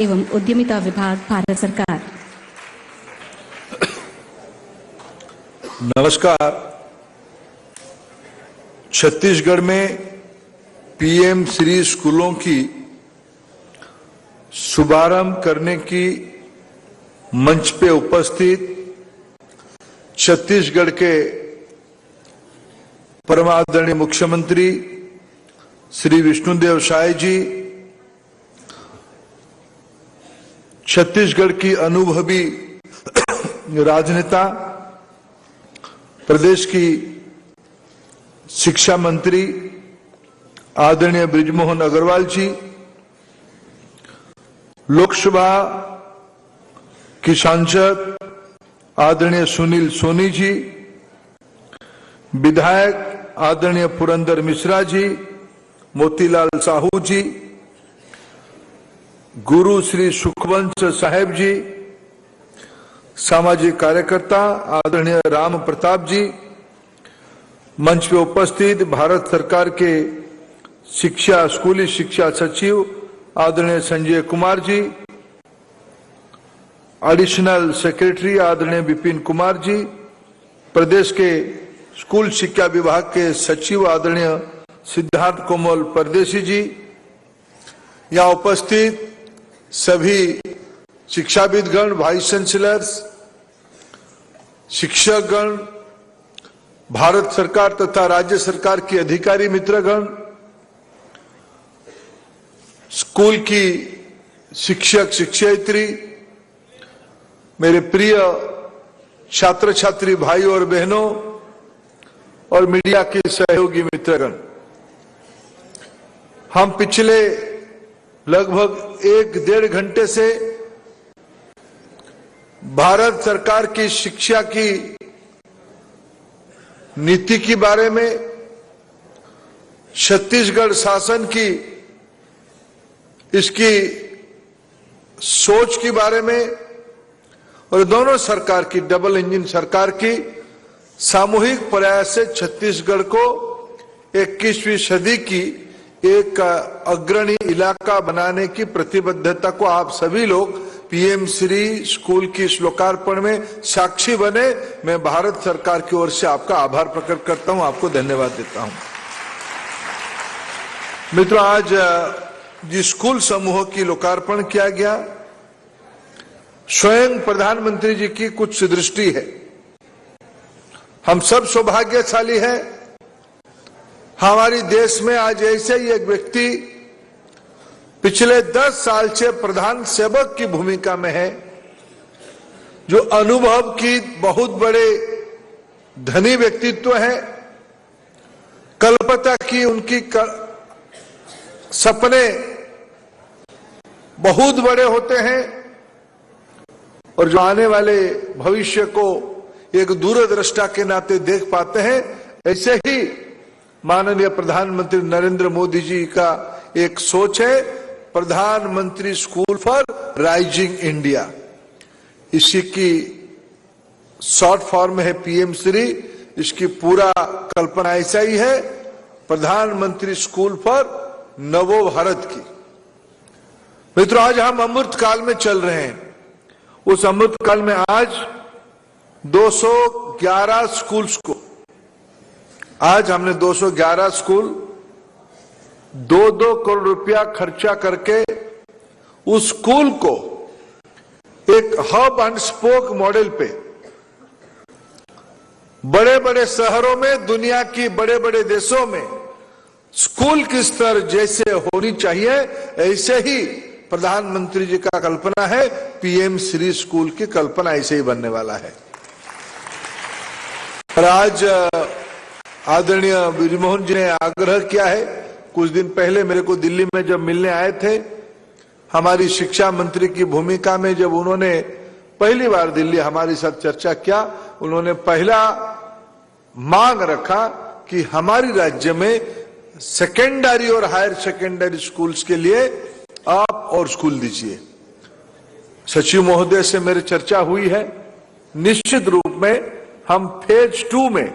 एवं उद्यमिता विभाग, भारत सरकार। नमस्कार। छत्तीसगढ़ में पीएम श्री स्कूलों की शुभारंभ करने की मंच पे उपस्थित छत्तीसगढ़ के परमादरणीय मुख्यमंत्री श्री विष्णुदेव साय जी, छत्तीसगढ़ की अनुभवी राजनेता, प्रदेश की शिक्षा मंत्री आदरणीय बृजमोहन अग्रवाल जी, लोकसभा की सांसद आदरणीय सुनील सोनी जी, विधायक आदरणीय पुरंदर मिश्रा जी, मोतीलाल साहू जी, गुरु श्री सुखवंश साहेब जी, सामाजिक कार्यकर्ता आदरणीय राम प्रताप जी, मंच पे उपस्थित भारत सरकार के स्कूली शिक्षा सचिव आदरणीय संजय कुमार जी, एडिशनल सेक्रेटरी आदरणीय विपिन कुमार जी, प्रदेश के स्कूल शिक्षा विभाग के सचिव आदरणीय सिद्धार्थ कोमल परदेशी जी, यहाँ उपस्थित सभी शिक्षाविदगण, वाइस चांसलर्स, शिक्षकगण, भारत सरकार तथा राज्य सरकार के अधिकारी मित्रगण, स्कूल की शिक्षक शिक्षयित्री, मेरे प्रिय छात्र छात्री भाई और बहनों और मीडिया के सहयोगी मित्रगण, हम पिछले लगभग 1-1.5 घंटे से भारत सरकार की शिक्षा की नीति के बारे में, छत्तीसगढ़ शासन की इसकी सोच के बारे में और दोनों सरकार की, डबल इंजन सरकार की सामूहिक प्रयास से छत्तीसगढ़ को 21वीं सदी की एक अग्रणी इलाका बनाने की प्रतिबद्धता को आप सभी लोग पीएम श्री स्कूल की इस लोकार्पण में साक्षी बने। मैं भारत सरकार की ओर से आपका आभार प्रकट करता हूं, आपको धन्यवाद देता हूं। मित्रों, आज जिस स्कूल समूह की लोकार्पण किया गया, स्वयं प्रधानमंत्री जी की कुछ दृष्टि है। हम सब सौभाग्यशाली हैं, हमारी देश में आज ऐसे ही एक व्यक्ति पिछले 10 साल से प्रधान सेवक की भूमिका में है, जो अनुभव की बहुत बड़े धनी व्यक्तित्व है। कल्पना की उनकी सपने बहुत बड़े होते हैं और जो आने वाले भविष्य को एक दूरदृष्टा के नाते देख पाते हैं। ऐसे ही माननीय प्रधानमंत्री नरेंद्र मोदी जी का एक सोच है, प्रधानमंत्री स्कूल फॉर राइजिंग इंडिया। इसी की शॉर्ट फॉर्म है पीएम श्री। इसकी पूरा कल्पना ऐसा ही है, प्रधानमंत्री स्कूल फॉर नवो भारत की। मित्रों, आज हम अमृत काल में चल रहे हैं। उस अमृत काल में आज 211 स्कूल्स को, आज हमने 211 स्कूल 2-2 करोड़ रुपया खर्चा करके उस स्कूल को एक हब एंड स्पोक मॉडल पे बड़े बड़े शहरों में, दुनिया की बड़े बड़े देशों में स्कूल की स्तर जैसे होनी चाहिए, ऐसे ही प्रधानमंत्री जी का कल्पना है, पीएम श्री स्कूल की कल्पना ऐसे ही बनने वाला है। और आज आदरणीय बृजमोहन जी ने आग्रह किया है, कुछ दिन पहले मेरे को दिल्ली में जब मिलने आए थे, हमारी शिक्षा मंत्री की भूमिका में जब उन्होंने पहली बार दिल्ली हमारे साथ चर्चा किया, उन्होंने पहला मांग रखा कि हमारी राज्य में सेकेंडरी और हायर सेकेंडरी स्कूल्स के लिए आप और स्कूल दीजिए। सचिव महोदय से मेरी चर्चा हुई है, निश्चित रूप में हम फेज 2 में,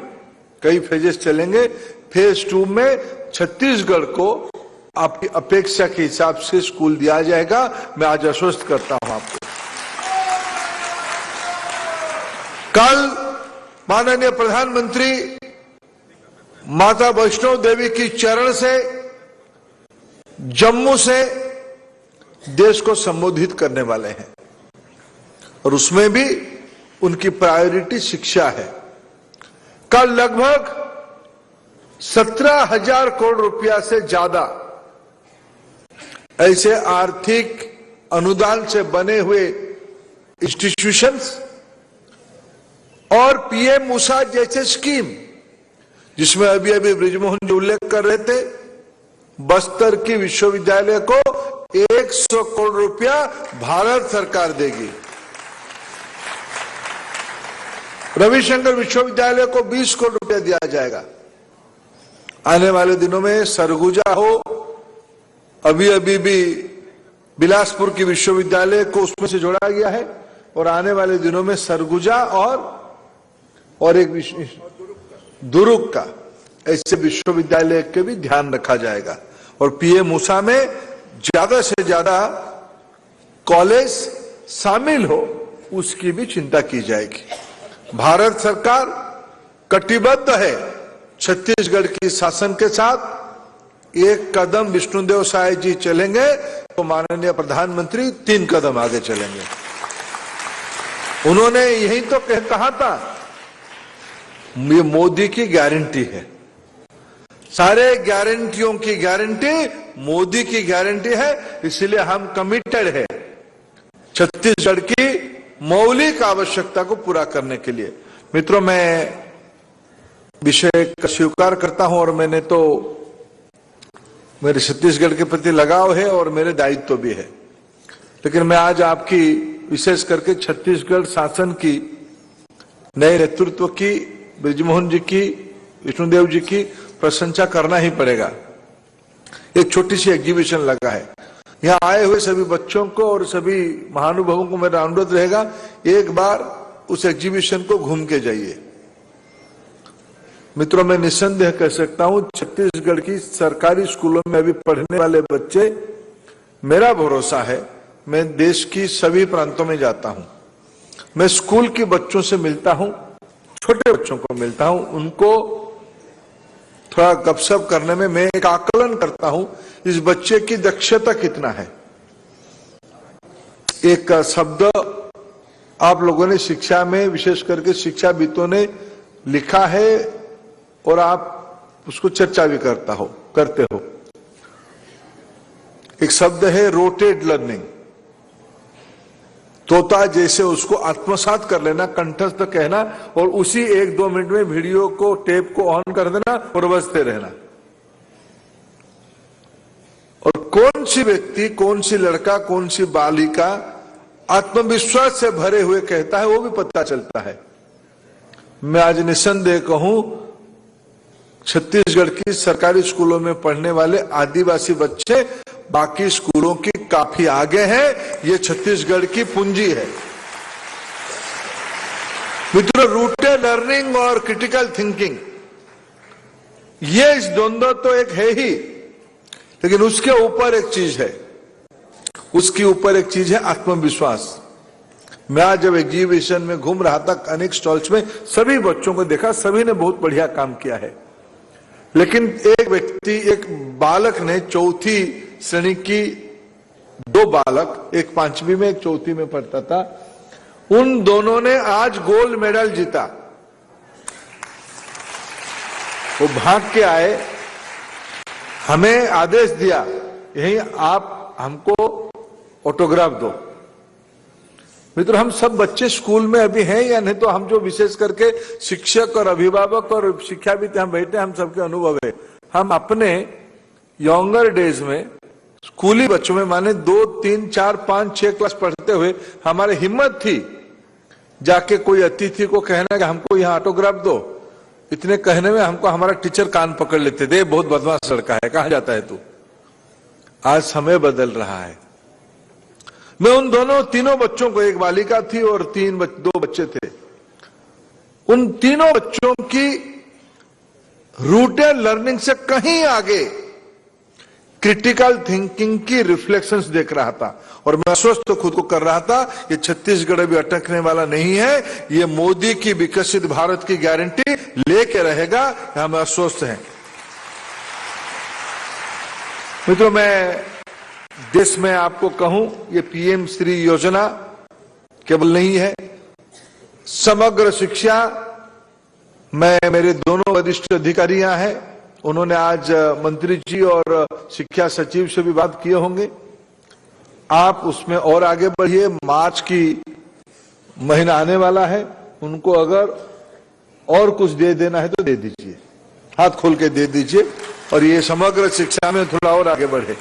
कई फेजेस चलेंगे, फेज 2 में छत्तीसगढ़ को आपकी अपेक्षा के हिसाब से स्कूल दिया जाएगा। मैं आज आश्वस्त करता हूं आपको। कल माननीय प्रधानमंत्री माता वैष्णो देवी की चरण से जम्मू से देश को संबोधित करने वाले हैं और उसमें भी उनकी प्रायोरिटी शिक्षा है। कल लगभग 17,000 करोड़ रुपया से ज्यादा ऐसे आर्थिक अनुदान से बने हुए इंस्टीट्यूशंस और पीएम मूसा जैसे स्कीम, जिसमें अभी अभी बृजमोहन जी उल्लेख कर रहे थे, बस्तर की विश्वविद्यालय को 100 करोड़ रुपया भारत सरकार देगी। रविशंकर विश्वविद्यालय को 20 करोड़ रुपया दिया जाएगा। आने वाले दिनों में सरगुजा हो, अभी अभी भी बिलासपुर की विश्वविद्यालय को उसमें से जोड़ा गया है और आने वाले दिनों में सरगुजा और एक दुर्ग का ऐसे विश्वविद्यालय के भी ध्यान रखा जाएगा और पीएम मूसा में ज्यादा से ज्यादा कॉलेज शामिल हो उसकी भी चिंता की जाएगी। भारत सरकार कटिबद्ध है छत्तीसगढ़ की शासन के साथ। एक कदम विष्णुदेव साय जी चलेंगे तो माननीय प्रधानमंत्री 3 कदम आगे चलेंगे। उन्होंने यही तो कहा था, ये मोदी की गारंटी है, सारे गारंटियों की गारंटी मोदी की गारंटी है, इसलिए हम कमिटेड है छत्तीसगढ़ की मौलिक आवश्यकता को पूरा करने के लिए। मित्रों, मैं विषय का स्वीकार करता हूं और मैंने तो मेरे छत्तीसगढ़ के प्रति लगाव है और मेरे दायित्व भी है, लेकिन मैं आज आपकी विशेष करके छत्तीसगढ़ शासन की नए नेतृत्व की, बृजमोहन जी की, विष्णुदेव जी की प्रशंसा करना ही पड़ेगा। एक छोटी सी एग्जीबिशन लगा है, यहाँ आए हुए सभी बच्चों को और सभी महानुभावों को मेरा अनुरोध रहेगा, एक बार उस एग्जीबिशन को घूम के जाइए। मित्रों, मैं निस्संदेह कह सकता हूं छत्तीसगढ़ की सरकारी स्कूलों में अभी पढ़ने वाले बच्चे, मेरा भरोसा है, मैं देश की सभी प्रांतों में जाता हूं, मैं स्कूल के बच्चों से मिलता हूं, छोटे बच्चों को मिलता हूं, उनको थोड़ा गपशप करने में मैं एक आकलन करता हूं इस बच्चे की दक्षता कितना है। एक शब्द आप लोगों ने शिक्षा में, विशेष करके शिक्षाविदों ने लिखा है और आप उसको चर्चा भी करते हो। एक शब्द है रोटेड लर्निंग, तोता जैसे उसको आत्मसात कर लेना, कंठस्थ कहना और उसी 1-2 मिनट में वीडियो को, टेप को ऑन कर देना और बजते रहना। और कौन सी व्यक्ति, कौन सी लड़का, कौन सी बालिका आत्मविश्वास से भरे हुए कहता है वो भी पता चलता है। मैं आज निस्संदेह कहूं छत्तीसगढ़ की सरकारी स्कूलों में पढ़ने वाले आदिवासी बच्चे बाकी स्कूलों की काफी आगे हैं, ये छत्तीसगढ़ की पूंजी है। मित्रों, रूटेड लर्निंग और क्रिटिकल थिंकिंग, ये इस द्वंद्व तो एक है ही, लेकिन उसके ऊपर एक चीज है, उसके ऊपर एक चीज है आत्मविश्वास। मैं आज जब एग्जीबिशन में घूम रहा था, अनेक स्टॉल्स में सभी बच्चों को देखा, सभी ने बहुत बढ़िया काम किया है, लेकिन एक व्यक्ति, एक बालक ने, 4वीं श्रेणी की 2 बालक, एक 5वीं में एक 4वीं में पढ़ता था, उन दोनों ने आज गोल्ड मेडल जीता। वो भाग के आए, हमें आदेश दिया, यही आप हमको ऑटोग्राफ दो। मित्रों, हम सब बच्चे स्कूल में अभी हैं या नहीं, तो हम जो विशेष करके शिक्षक और अभिभावक और शिक्षाविद हम बैठे, हम सबके अनुभव है। हम अपने यंगर डेज में स्कूली बच्चों में माने 2, 3, 4, 5, 6 क्लास पढ़ते हुए हमारे हिम्मत थी जाके कोई अतिथि को कहना कि हमको यहाँ ऑटोग्राफ दो। इतने कहने में हमको हमारा टीचर कान पकड़ लेते थे, बहुत बदमाश लड़का है, कहां जाता है तू। आज समय बदल रहा है। मैं उन तीनों बच्चों को, एक बालिका थी और 2 बच्चे थे, उन तीनों बच्चों की रूटेड लर्निंग से कहीं आगे, क्रिटिकल थिंकिंग की रिफ्लेक्शंस देख रहा था और मैं आश्वस्त खुद को कर रहा था कि छत्तीसगढ़ अभी अटकने वाला नहीं है। ये मोदी की विकसित भारत की गारंटी लेके रहेगा, हम आश्वस्त हैं। मित्रों, मैं देश में आपको कहूं, ये पीएम श्री योजना केवल नहीं है, समग्र शिक्षा। मैं मेरे दोनों वरिष्ठ अधिकारी यहां हैं, उन्होंने आज मंत्री जी और शिक्षा सचिव से भी बात किए होंगे। आप उसमें और आगे बढ़िए। मार्च की महीना आने वाला है, उनको अगर और कुछ दे देना है तो दे दीजिए, हाथ खोल के दे दीजिए और ये समग्र शिक्षा में थोड़ा और आगे बढ़े।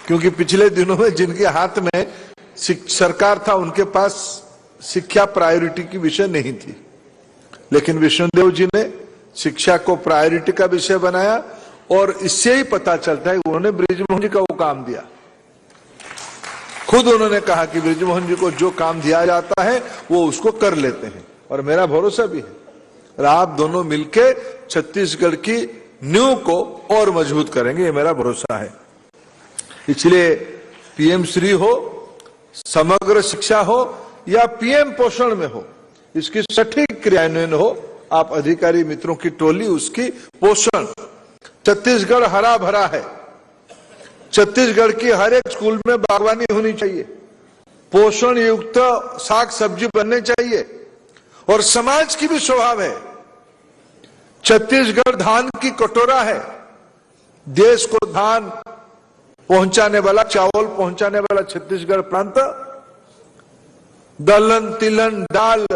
क्योंकि पिछले दिनों में जिनके हाथ में सरकार था, उनके पास शिक्षा प्रायोरिटी की विषय नहीं थी, लेकिन विष्णुदेव जी ने शिक्षा को प्रायोरिटी का विषय बनाया और इससे ही पता चलता है उन्होंने बृजमोहन जी का वो काम दिया। खुद उन्होंने कहा कि बृजमोहन जी को जो काम दिया जाता है वो उसको कर लेते हैं और मेरा भरोसा भी है और आप दोनों मिलके छत्तीसगढ़ की नींव को और मजबूत करेंगे, ये मेरा भरोसा है। इसलिए पीएम श्री हो, समग्र शिक्षा हो या पीएम पोषण में हो, इसकी सटीक क्रियान्वयन हो। आप अधिकारी मित्रों की टोली उसकी पोषण। छत्तीसगढ़ हरा भरा है, छत्तीसगढ़ की हर एक स्कूल में बागवानी होनी चाहिए, पोषण युक्त साग सब्जी बनने चाहिए और समाज की भी स्वभाव है। छत्तीसगढ़ धान की कटोरा है, देश को धान पहुंचाने वाला, चावल पहुंचाने वाला छत्तीसगढ़ प्रांत। दलहन, तिलहन, दाल,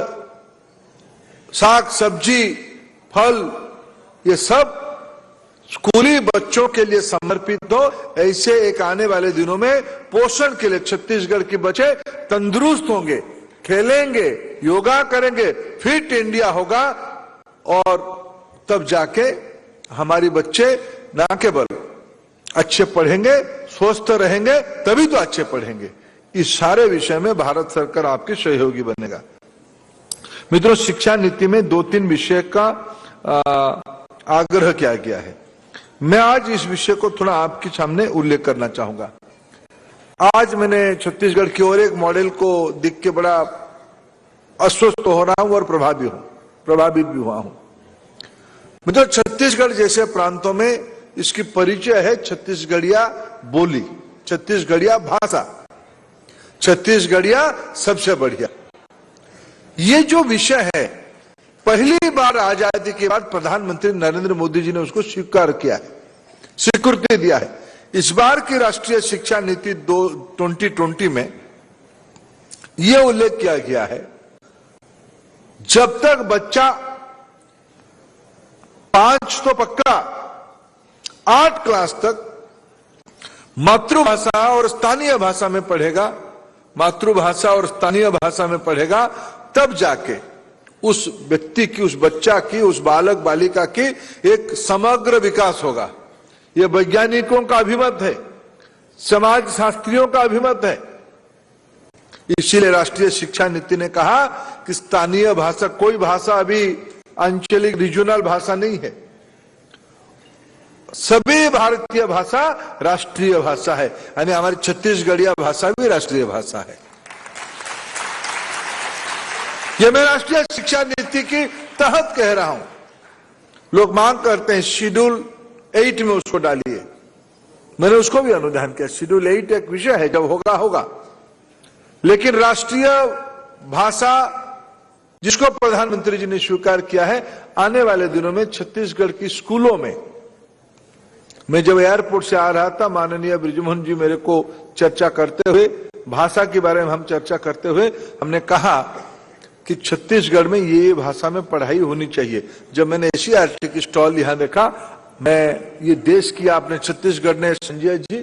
साग सब्जी, फल, ये सब स्कूली बच्चों के लिए समर्पित हो। ऐसे एक आने वाले दिनों में पोषण के लिए छत्तीसगढ़ के बच्चे तंदुरुस्त होंगे, खेलेंगे, योगा करेंगे, फिट इंडिया होगा और तब जाके हमारे बच्चे ना केवल अच्छे पढ़ेंगे, स्वस्थ रहेंगे, तभी तो अच्छे पढ़ेंगे। इस सारे विषय में भारत सरकार आपके सहयोगी बनेगा। मित्रों, शिक्षा नीति में 2-3 विषय का आग्रह किया गया है। मैं आज इस विषय को थोड़ा आपके सामने उल्लेख करना चाहूंगा। आज मैंने छत्तीसगढ़ की और एक मॉडल को देख के बड़ा अस्वस्थ हो रहा हूं और प्रभावित भी हुआ हूं। मित्रों, छत्तीसगढ़ जैसे प्रांतों में इसकी परिचय है छत्तीसगढ़िया बोली, छत्तीसगढ़िया भाषा, छत्तीसगढ़िया सबसे बढ़िया। ये जो विषय है, पहली बार आजादी के बाद प्रधानमंत्री नरेंद्र मोदी जी ने उसको स्वीकार किया है, स्वीकृति दिया है। इस बार की राष्ट्रीय शिक्षा नीति 2020 में यह उल्लेख किया गया है, जब तक बच्चा 5 तो पक्का 8 क्लास तक मातृभाषा और स्थानीय भाषा में पढ़ेगा, मातृभाषा और स्थानीय भाषा में पढ़ेगा, तब जाके उस व्यक्ति की, उस बच्चा की, उस बालक बालिका की एक समग्र विकास होगा। यह वैज्ञानिकों का अभिमत है, समाज शास्त्रियों का अभिमत है। इसीलिए राष्ट्रीय शिक्षा नीति ने कहा कि स्थानीय भाषा, कोई भाषा अभी आंचलिक रीजनल भाषा नहीं है, सभी भारतीय भाषा राष्ट्रीय भाषा है, यानी हमारी छत्तीसगढ़िया भाषा भी राष्ट्रीय भाषा है। यह मैं राष्ट्रीय शिक्षा नीति की तहत कह रहा हूं। लोग मांग करते हैं शेड्यूल 8 में उसको डालिए, मैंने उसको भी अनुदान किया। शेड्यूल 8 एक विषय है, जब होगा होगा, लेकिन राष्ट्रीय भाषा जिसको प्रधानमंत्री जी ने स्वीकार किया है, आने वाले दिनों में छत्तीसगढ़ की स्कूलों में, मैं जब एयरपोर्ट से आ रहा था, माननीय बृजमोहन जी मेरे को चर्चा करते हुए, भाषा के बारे में हम चर्चा करते हुए, हमने कहा कि छत्तीसगढ़ में ये भाषा में पढ़ाई होनी चाहिए। जब मैंने एससीईआरटी की स्टॉल यहां देखा, मैं ये देश की, आपने छत्तीसगढ़ ने, संजय जी,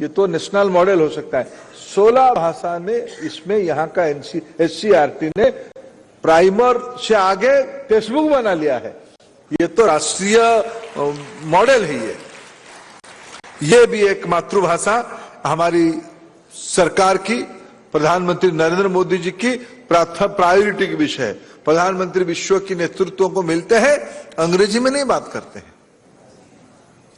ये तो नेशनल मॉडल हो सकता है। 16 भाषा ने इसमें यहाँ का एससीईआरटी ने प्राइमर से आगे टेक्स्ट बुक बना लिया है। ये तो राष्ट्रीय मॉडल है। ये भी एक मातृभाषा हमारी सरकार की, प्रधानमंत्री नरेंद्र मोदी जी की प्रायोरिटी की विषय है। प्रधानमंत्री विश्व की नेतृत्वों को मिलते हैं, अंग्रेजी में नहीं बात करते हैं,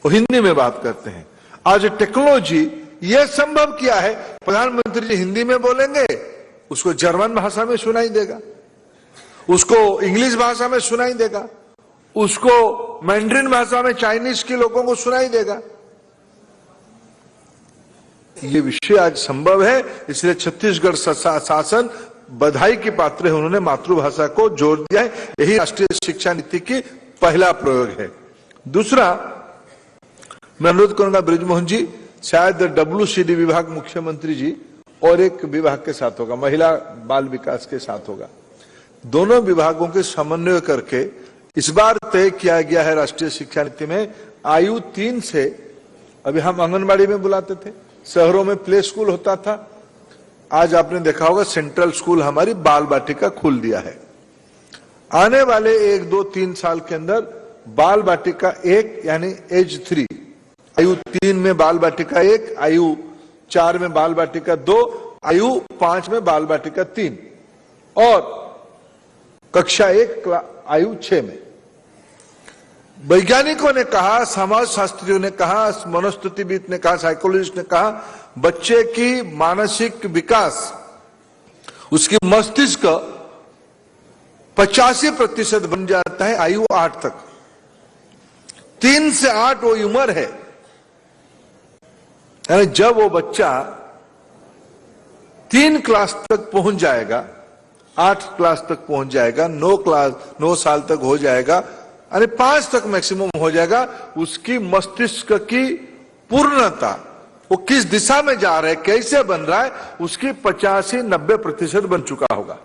वो हिंदी में बात करते हैं। आज टेक्नोलॉजी यह संभव किया है, प्रधानमंत्री जी हिंदी में बोलेंगे, उसको जर्मन भाषा में सुनाई देगा, उसको इंग्लिश भाषा में सुनाई देगा, उसको मैंड्रिन भाषा में चाइनीज के लोगों को सुनाई देगा। ये विषय आज संभव है, इसलिए छत्तीसगढ़ शासन बधाई की पात्र है, उन्होंने मातृभाषा को जोर दिया है। यही राष्ट्रीय शिक्षा नीति की पहला प्रयोग है। दूसरा, मैं अनुरोध करूंगा बृजमोहन जी, शायद WCD विभाग मुख्यमंत्री जी और एक विभाग के साथ होगा, महिला बाल विकास के साथ होगा, दोनों विभागों के समन्वय करके इस बार तय किया गया है राष्ट्रीय शिक्षा नीति में, आयु 3 से, अभी हम आंगनबाड़ी में बुलाते थे, शहरों में प्ले स्कूल होता था, आज आपने देखा होगा सेंट्रल स्कूल हमारी बाल बाटिका खोल दिया है। आने वाले 1, 2, 3 साल के अंदर बाल बाटिका 1 यानी एज 3, आयु 3 में बाल बाटिका 1, आयु 4 में बाल बाटिका 2, आयु 5 में बाल बाटिका 3 और कक्षा 1 आयु 6 में। वैज्ञानिकों ने कहा, समाज शास्त्रियों ने कहा, मनोस्थितिविद ने कहा, साइकोलॉजिस्ट ने कहा, बच्चे की मानसिक विकास, उसकी मस्तिष्क 85% बन जाता है आयु 8 तक। 3 से 8 वो उम्र है, यानी जब वो बच्चा 3 क्लास तक पहुंच जाएगा, 8 क्लास तक पहुंच जाएगा, 9 साल तक हो जाएगा, यानी 5 तक मैक्सिमम हो जाएगा, उसकी मस्तिष्क की पूर्णता, वो किस दिशा में जा रहा है, कैसे बन रहा है, उसकी 85-90% बन चुका होगा।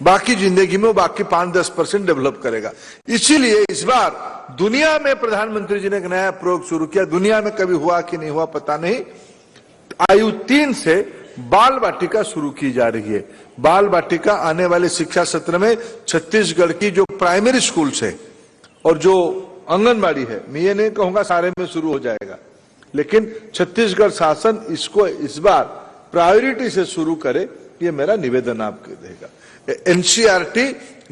बाकी जिंदगी में वो बाकी 5-10% डेवलप करेगा। इसीलिए इस बार दुनिया में प्रधानमंत्री जी ने एक नया प्रयोग शुरू किया, दुनिया में कभी हुआ कि नहीं हुआ पता नहीं, आयु 3 से बाल बाटिका शुरू की जा रही है। बाल बाटिका आने वाले शिक्षा सत्र में छत्तीसगढ़ की जो प्राइमरी स्कूल है और जो आंगनबाड़ी है, मैं ये नहीं कहूंगा सारे में शुरू हो जाएगा, लेकिन छत्तीसगढ़ शासन इसको इस बार प्रायोरिटी से शुरू करे, ये मेरा निवेदन आपको रहेगा। NCERT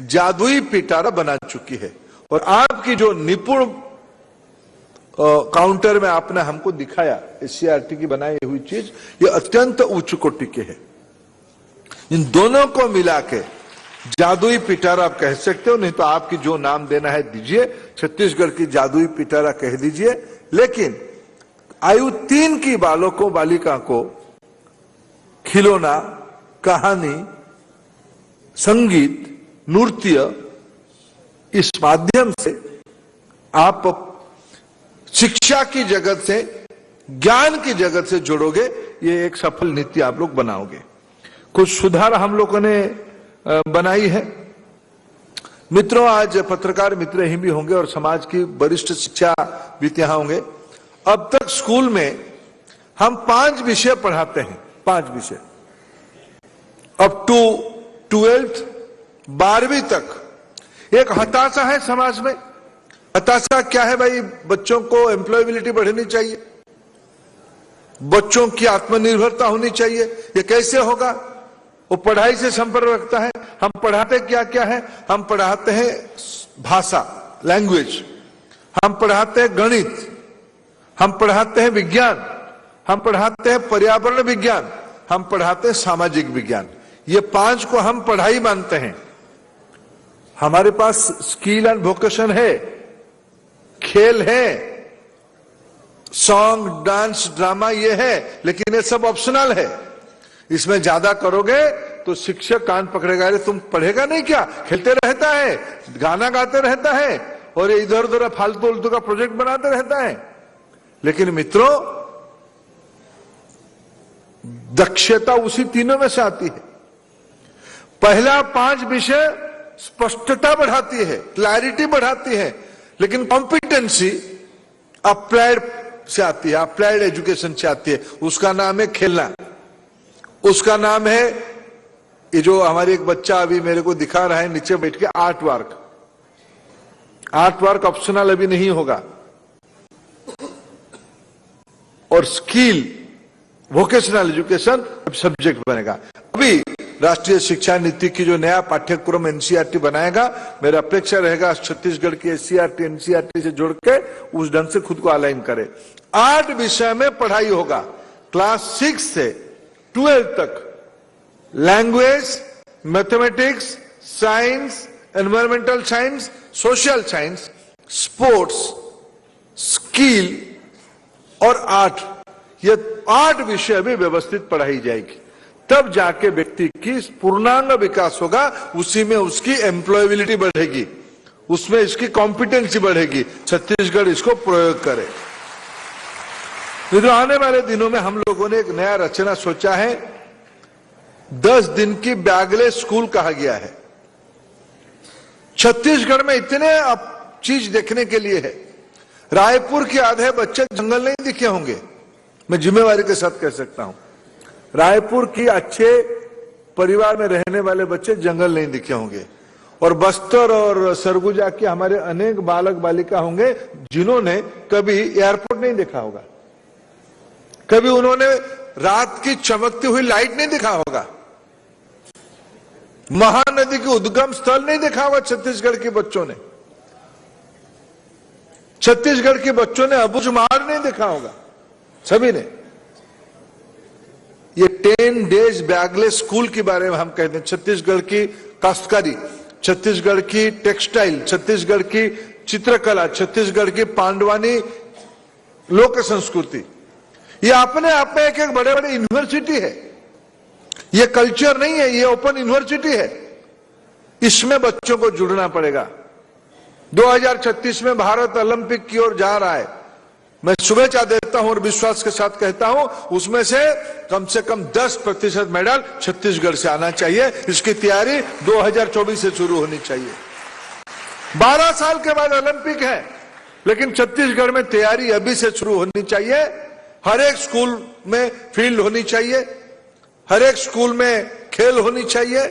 जादुई पिटारा बना चुकी है और आपकी जो निपुण काउंटर में आपने हमको दिखाया NCERT की बनाई हुई चीज, ये अत्यंत उच्च कोटि के है। इन दोनों को मिला के जादुई पिटारा आप कह सकते हो, नहीं तो आपकी जो नाम देना है दीजिए, छत्तीसगढ़ की जादुई पिटारा कह दीजिए। लेकिन आयु 3 की बालकों बालिका को खिलौना, कहानी, संगीत, नृत्य, इस माध्यम से आप शिक्षा की जगत से, ज्ञान की जगत से जुड़ोगे, ये एक सफल नीति आप लोग बनाओगे। कुछ सुधार हम लोगों ने बनाई है। मित्रों, आज पत्रकार मित्र यहीं भी होंगे और समाज की वरिष्ठ शिक्षाविद यहां होंगे। अब तक स्कूल में हम 5 विषय पढ़ाते हैं, 5 विषय, अप टू 12th 12वीं तक। एक हताशा है समाज में। हताशा क्या है भाई? बच्चों को एम्प्लॉयबिलिटी बढ़नी चाहिए, बच्चों की आत्मनिर्भरता होनी चाहिए। ये कैसे होगा? वो पढ़ाई से संपर्क रखता है। हम पढ़ाते क्या क्या है? हम पढ़ाते हैं भाषा, लैंग्वेज, हम पढ़ाते हैं गणित, हम पढ़ाते हैं विज्ञान, हम पढ़ाते हैं पर्यावरण विज्ञान, हम पढ़ाते हैं सामाजिक विज्ञान। ये 5 को हम पढ़ाई मानते हैं। हमारे पास स्किल एंड वोकेशन है, खेल है, सॉन्ग, डांस, ड्रामा ये है, लेकिन ये सब ऑप्शनल है। इसमें ज्यादा करोगे तो शिक्षक कान पकड़ेगा, अरे तुम पढ़ेगा नहीं क्या? खेलते रहता है, गाना गाते रहता है और ये इधर उधर फालतू उल्टू का प्रोजेक्ट बनाते रहता है। लेकिन मित्रों, दक्षता उसी तीनों में से आती है। पहला 5 विषय स्पष्टता बढ़ाती है, क्लैरिटी बढ़ाती है, लेकिन कॉम्पिटेंसी अप्लाइड से आती है, अप्लाइड एजुकेशन से आती है। उसका नाम है खेलना, उसका नाम है, ये जो हमारी एक बच्चा अभी मेरे को दिखा रहा है नीचे बैठ के, art work. Art work optional अभी नहीं होगा। और स्किल, वोकेशनल एजुकेशन अब सब्जेक्ट बनेगा। अभी राष्ट्रीय शिक्षा नीति की जो नया पाठ्यक्रम NCERT बनाएगा, मेरा अपेक्षा रहेगा छत्तीसगढ़ की SCERT NCERT से जोड़ के उस ढंग से खुद को अलाइन करे। 8 विषय में पढ़ाई होगा। क्लास 6 से 12 तक language, mathematics, science, environmental science, social science, sports, skill और आर्ट, ये 8 विषय भी व्यवस्थित पढ़ाई जाएगी। तब जाके व्यक्ति की पूर्णांग विकास होगा, उसी में उसकी एम्प्लॉयबिलिटी बढ़ेगी, उसमें इसकी कॉम्पिटेंसी बढ़ेगी। छत्तीसगढ़ इसको प्रयोग करे। आने वाले दिनों में हम लोगों ने एक नया रचना सोचा है, 10 दिन की बैगलेस स्कूल कहा गया है। छत्तीसगढ़ में इतने अब चीज देखने के लिए है। रायपुर के आधे बच्चे जंगल नहीं दिखे होंगे, मैं जिम्मेवारी के साथ कह सकता हूं। रायपुर की अच्छे परिवार में रहने वाले बच्चे जंगल नहीं दिखे होंगे। और बस्तर और सरगुजा के हमारे अनेक बालक बालिका होंगे जिन्होंने कभी एयरपोर्ट नहीं देखा होगा, कभी उन्होंने रात की चमकती हुई लाइट नहीं देखा होगा, महानदी के उद्गम स्थल नहीं देखा होगा। छत्तीसगढ़ के बच्चों ने, छत्तीसगढ़ के बच्चों ने अबुझमाड़ नहीं देखा होगा, सभी ने। ये 10 डेज बैगलेस स्कूल के बारे में हम कहते हैं। छत्तीसगढ़ की काश्तकारी, छत्तीसगढ़ की टेक्सटाइल, छत्तीसगढ़ की चित्रकला, छत्तीसगढ़ की पांडवानी लोक संस्कृति, ये अपने आप में एक बड़े बड़े यूनिवर्सिटी है। ये कल्चर नहीं है, ये ओपन यूनिवर्सिटी है। इसमें बच्चों को जुड़ना पड़ेगा। 2036 में भारत ओलंपिक की ओर जा रहा है। मैं शुभेच्छा देता हूं और विश्वास के साथ कहता हूं, उसमें से कम 10% मेडल छत्तीसगढ़ से आना चाहिए। इसकी तैयारी 2024 से शुरू होनी चाहिए। 12 साल के बाद ओलंपिक है, लेकिन छत्तीसगढ़ में तैयारी अभी से शुरू होनी चाहिए। हर एक स्कूल में फील्ड होनी चाहिए, हर एक स्कूल में खेल होनी चाहिए,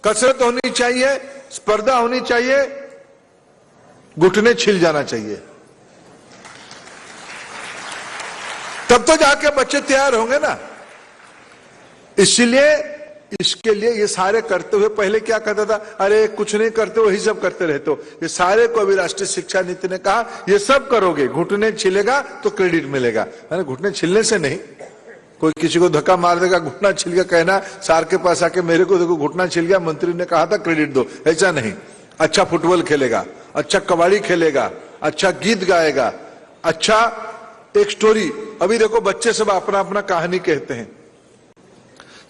कसरत होनी चाहिए, स्पर्धा होनी चाहिए, घुटने छिल जाना चाहिए। तब तो जाके बच्चे तैयार होंगे ना। इसीलिए इसके लिए ये सारे करते हुए, पहले क्या कहता था, अरे कुछ नहीं करते वही सब करते रहते हो। ये सारे को अभी राष्ट्रीय शिक्षा नीति ने कहा, ये सब करोगे, घुटने छिलेगा तो क्रेडिट मिलेगा। अरे घुटने छिलने से नहीं, कोई किसी को धक्का मार देगा, घुटना छिल गया, कहना सार के पास आके मेरे को देखो घुटना छिल गया, मंत्री ने कहा था क्रेडिट दो, ऐसा नहीं। अच्छा फुटबॉल खेलेगा, अच्छा कबड्डी खेलेगा, अच्छा गीत गाएगा, अच्छा एक स्टोरी। अभी देखो बच्चे सब अपना अपना कहानी कहते हैं।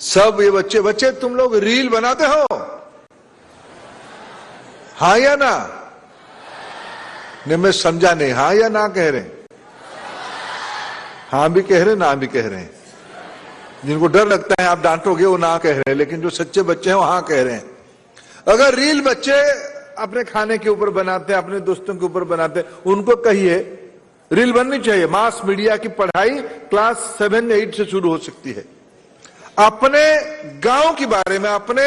सब ये बच्चे तुम लोग रील बनाते हो, हाँ या ना? नहीं, मैं समझा नहीं, हाँ या ना कह रहे हैं? हाँ भी कह रहे हैं, ना भी कह रहे हैं। जिनको डर लगता है आप डांटोगे वो ना कह रहे हैं, लेकिन जो सच्चे बच्चे हैं वो हाँ कह रहे हैं। अगर रील बच्चे अपने खाने के ऊपर बनाते हैं, अपने दोस्तों के ऊपर बनाते हैं, उनको कहिए रील बननी चाहिए। मास मीडिया की पढ़ाई क्लास 7-8 से शुरू हो सकती है। अपने गांव के बारे में, अपने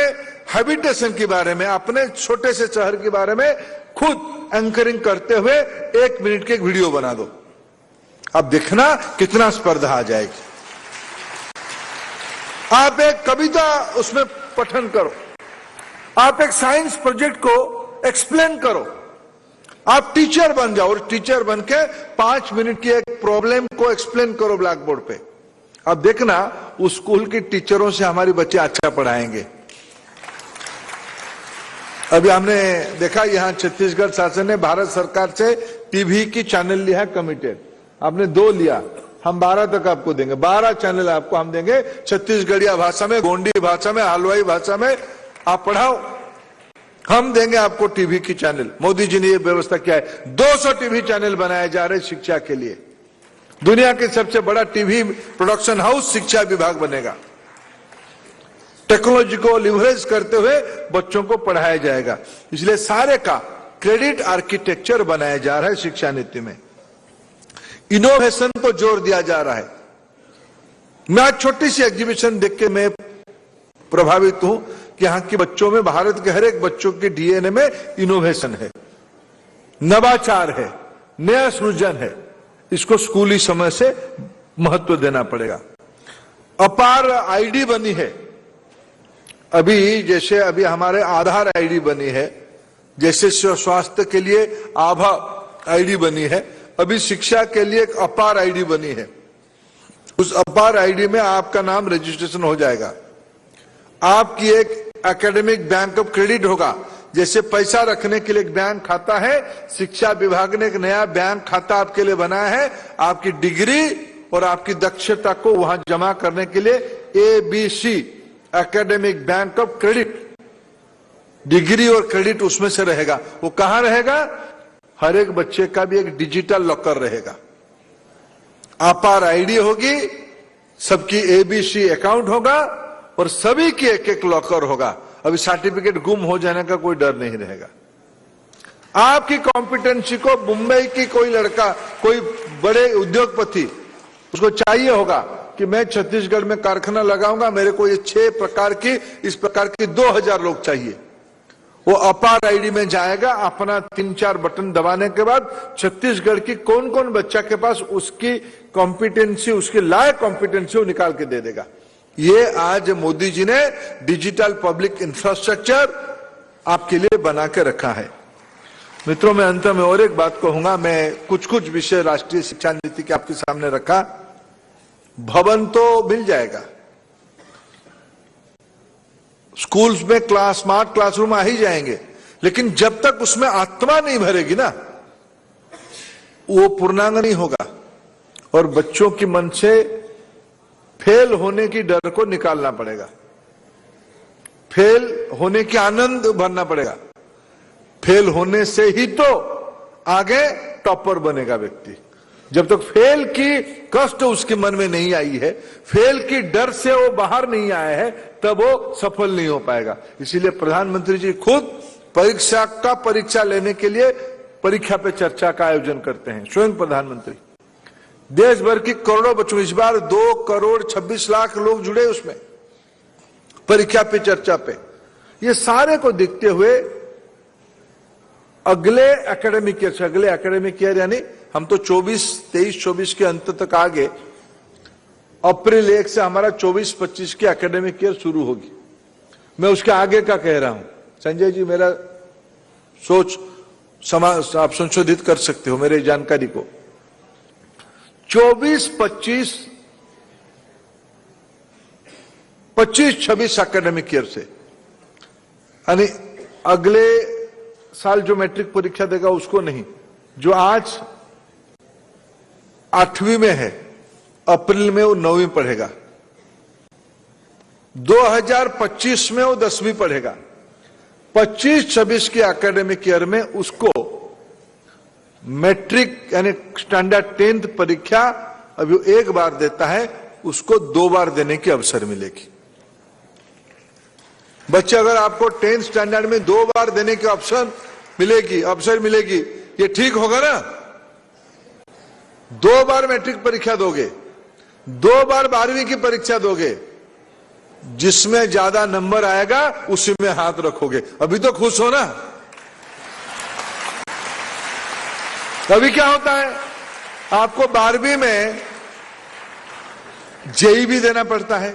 हैबिटेशन के बारे में, अपने छोटे से शहर के बारे में खुद एंकरिंग करते हुए 1 मिनट की एक वीडियो बना दो। अब देखना कितना स्पर्धा आ जाएगी। आप एक कविता उसमें पठन करो, आप एक साइंस प्रोजेक्ट को एक्सप्लेन करो, आप टीचर बन जाओ और टीचर बन के 5 मिनट की एक प्रॉब्लम को एक्सप्लेन करो ब्लैक बोर्ड पे। अब देखना उस स्कूल के टीचरों से हमारे बच्चे अच्छा पढ़ाएंगे। अभी हमने देखा यहां छत्तीसगढ़ शासन ने भारत सरकार से टीवी की चैनल लिया है कमिटेड। आपने 2 लिया, हम 12 तक आपको देंगे। 12 चैनल आपको हम देंगे, छत्तीसगढ़िया भाषा में, गोंडी भाषा में, हलवाई भाषा में आप पढ़ाओ। हम देंगे आपको टीवी की चैनल। मोदी जी ने यह व्यवस्था किया है। 200 टीवी चैनल बनाए जा रहे शिक्षा के लिए। दुनिया के सबसे बड़ा टीवी प्रोडक्शन हाउस शिक्षा विभाग बनेगा। टेक्नोलॉजी को लिवरेज करते हुए बच्चों को पढ़ाया जाएगा। इसलिए सारे का क्रेडिट आर्किटेक्चर बनाया जा रहा है शिक्षा नीति में। इनोवेशन को जोर दिया जा रहा है। मैं आज छोटी सी एग्जीबिशन देख के मैं प्रभावित हूं कि यहां के बच्चों में, भारत के हर एक बच्चों के डीएनए में इनोवेशन है, नवाचार है, नया सृजन है। इसको स्कूली समय से महत्व देना पड़ेगा। अपार आईडी बनी है। अभी जैसे अभी हमारे आधार आईडी बनी है, जैसे स्वास्थ्य के लिए आभा आईडी बनी है, अभी शिक्षा के लिए एक अपार आईडी बनी है। उस अपार आईडी में आपका नाम रजिस्ट्रेशन हो जाएगा। आपकी एक एकेडमिक बैंक ऑफ क्रेडिट होगा। जैसे पैसा रखने के लिए एक बैंक खाता है, शिक्षा विभाग ने एक नया बैंक खाता आपके लिए बनाया है। आपकी डिग्री और आपकी दक्षता को वहां जमा करने के लिए ABC academic bank of credit, degree और क्रेडिट उसमें से रहेगा। वो कहां रहेगा? हर एक बच्चे का भी एक डिजिटल लॉकर रहेगा। अपार आईडी होगी, सबकी ABC अकाउंट होगा और सभी की एक एक लॉकर होगा। अभी सर्टिफिकेट गुम हो जाने का कोई डर नहीं रहेगा। आपकी कॉम्पिटेंसी को मुंबई की कोई लड़का, कोई बड़े उद्योगपति, उसको चाहिए होगा कि मैं छत्तीसगढ़ में कारखाना लगाऊंगा, मेरे को ये 6 प्रकार की, इस प्रकार की 2000 लोग चाहिए। वो अपार आईडी में जाएगा, अपना 3-4 बटन दबाने के बाद छत्तीसगढ़ की कौन कौन बच्चा के पास उसकी कॉम्पिटेंसी, उसके लायक कॉम्पिटेंसी वो निकाल के दे देगा। ये आज मोदी जी ने डिजिटल पब्लिक इंफ्रास्ट्रक्चर आपके लिए बना के रखा है। मित्रों, मैं अंत में और एक बात कहूंगा। मैं कुछ विषय राष्ट्रीय शिक्षा नीति के आपके सामने रखा। भवन तो मिल जाएगा, स्कूल्स में स्मार्ट क्लासरूम आ ही जाएंगे, लेकिन जब तक उसमें आत्मा नहीं भरेगी ना, वो पूर्णांग नहीं होगा। और बच्चों के मन से फेल होने की डर को निकालना पड़ेगा, फेल होने के आनंद भरना पड़ेगा। फेल होने से ही तो आगे टॉपर बनेगा व्यक्ति। जब तक फेल की कष्ट उसके मन में नहीं आई है, फेल की डर से वो बाहर नहीं आया है, तब वो सफल नहीं हो पाएगा। इसीलिए प्रधानमंत्री जी खुद परीक्षा लेने के लिए परीक्षा पे चर्चा का आयोजन करते हैं। स्वयं प्रधानमंत्री देश भर की करोड़ों बच्चों, इस बार 2 करोड़ 26 लाख लोग जुड़े उसमें परीक्षा पे चर्चा पे। ये सारे को देखते हुए अगले एकेडमिक ईयर यानी हम तो 23-24 के अंत तक आगे, अप्रैल 1 से हमारा 24-25 की एकेडमिक ईयर शुरू होगी। मैं उसके आगे का कह रहा हूं। संजय जी, मेरा सोच आप संशोधित कर सकते हो मेरी जानकारी को। 24-25, 25-26 एकेडमिक ईयर से, यानी अगले साल जो मैट्रिक परीक्षा देगा उसको नहीं, जो आज 8वीं में है, अप्रैल में वो 9वीं पढ़ेगा, 2025 में वो 10वीं पढ़ेगा। 25-26 की एकेडमिक ईयर में उसको मैट्रिक यानी स्टैंडर्ड 10th परीक्षा अभी वो 1 बार देता है, उसको 2 बार देने की अवसर मिलेगी। बच्चे, अगर आपको 10th स्टैंडर्ड में 2 बार देने की अवसर मिलेगी, ये ठीक होगा ना? 2 बार मैट्रिक परीक्षा दोगे, 2 बार 12वीं की परीक्षा दोगे, जिसमें ज्यादा नंबर आएगा उसी में हाथ रखोगे। अभी तो खुश हो ना? अभी क्या होता है, आपको 12वीं में जेई भी देना पड़ता है,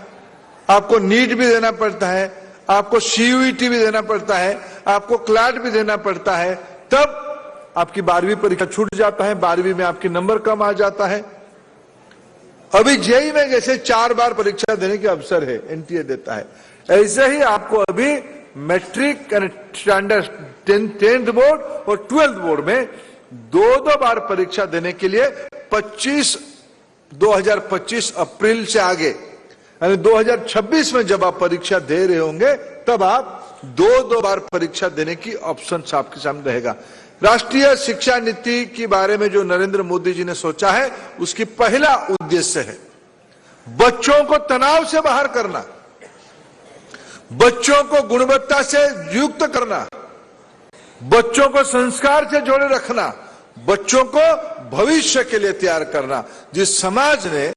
आपको नीट भी देना पड़ता है, आपको CUET भी देना पड़ता है, आपको क्लैट भी देना पड़ता है, तब आपकी 12वीं परीक्षा छूट जाता है। 12वीं में आपके नंबर कम आ जाता है। अभी जेई में जैसे 4 बार परीक्षा देने के अवसर है, NTA देता है, ऐसे ही आपको अभी मैट्रिक स्टैंडर्ड 10th बोर्ड और 12th बोर्ड में 2 बार परीक्षा देने के लिए 2025 अप्रैल से आगे, यानी 2026 में जब आप परीक्षा दे रहे होंगे, तब आप 2 बार परीक्षा देने की ऑप्शन आपके सामने रहेगा। राष्ट्रीय शिक्षा नीति के बारे में जो नरेंद्र मोदी जी ने सोचा है, उसकी पहला उद्देश्य है बच्चों को तनाव से बाहर करना, बच्चों को गुणवत्ता से युक्त करना, बच्चों को संस्कार से जोड़े रखना, बच्चों को भविष्य के लिए तैयार करना। जिस समाज ने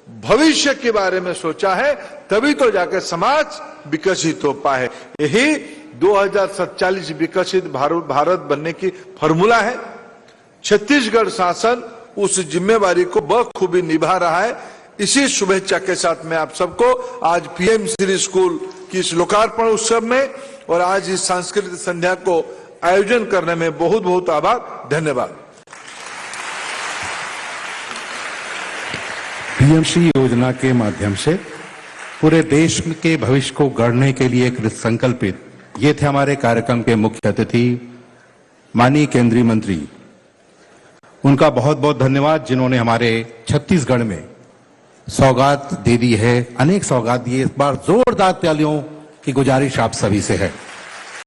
भविष्य के बारे में सोचा है, तभी तो जाकर समाज विकसित हो पाए। यही 2047 विकसित भारत बनने की फॉर्मूला है। छत्तीसगढ़ शासन उस जिम्मेवारी को बखूबी निभा रहा है। इसी शुभेच्छा के साथ मैं आप सबको आज PM श्री स्कूल की इस लोकार्पण उत्सव में और आज इस सांस्कृतिक संध्या को आयोजन करने में बहुत बहुत आभार, धन्यवाद। पीएमश्री योजना के माध्यम से पूरे देश के भविष्य को गढ़ने के लिए कृत संकल्पित, ये थे हमारे कार्यक्रम के मुख्य अतिथि माननीय केंद्रीय मंत्री। उनका बहुत बहुत धन्यवाद जिन्होंने हमारे छत्तीसगढ़ में सौगात दे दी है, अनेक सौगात दिए। इस बार जोरदार तालियों की गुजारिश आप सभी से है।